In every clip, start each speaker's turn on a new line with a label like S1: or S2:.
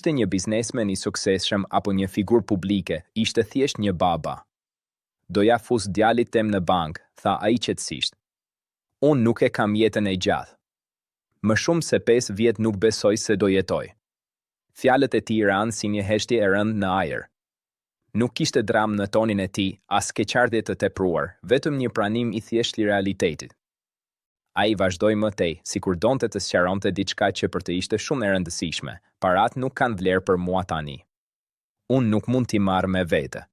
S1: Ishte një biznesmen i suksesshëm apo një figurë publike, ishte thjesht një baba. Doja fus djalit tem në bank, tha ai qetësisht. Unë nuk e kam jetën e gjatë. Më shumë se 5 vjet nuk besoj se do jetoj. Fjalët e tij ranë si një heshtje e rëndë në ajër. Nuk kishte dram në tonin e tij, as keqardhje të tepruar, vetëm një pranim i thjeshtë i realitetit. Ai vazhdoi më tej, sikur donte të sqaronte diçka që për të ishte shumë e rëndësishme. Paratë nuk kanë vlerë për mua tani. Unë nuk mund t'i marr me vete.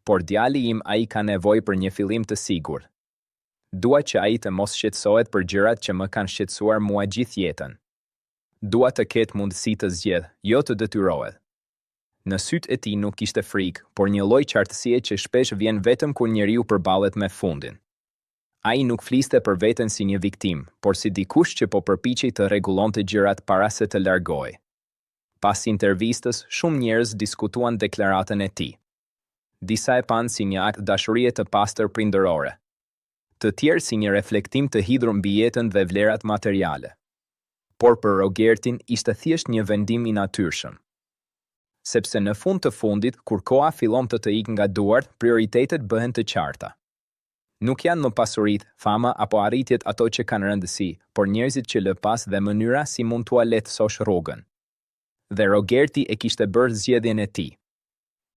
S1: Por djali im ai ka nevojë për një fillim të sigurt. Dua që ai të mos shqetësohet për gjërat që më kanë shqetësuar mua gjithë jetën. Dua të ketë mundësi të zgjedhë, jo të detyrohet. Në sytë e tij nuk kishte frikë, por një lloj qartësie që shpesh vjen vetëm kur njeriu përballet me fundin. Ai nuk fliste për veten si një viktim, por si dikush që po përpiqej të rregullonte gjërat para se të largohej. Pas intervistës, shumë njerëz diskutuan deklaratën e tij. Disa e panë si një akt dashurie të pastër prindërore. Të tjerë si një reflektim të hidhur mbi jetën dhe vlerat materiale. Por për Rogertin ishte thjesht një vendim i natyrshëm. Sepse në fund të fundit, kur koha fillon të ikë nga duart, prioritetet bëhen të qarta. Nuk janë më pasuritë, fama apo arritjet ato që kanë rëndësi, por njerëzit që lë pas dhe mënyra si mund t'ua lehtësosh rrugën. Dhe Rogerti e kishte bërë zgjedhjen e tij.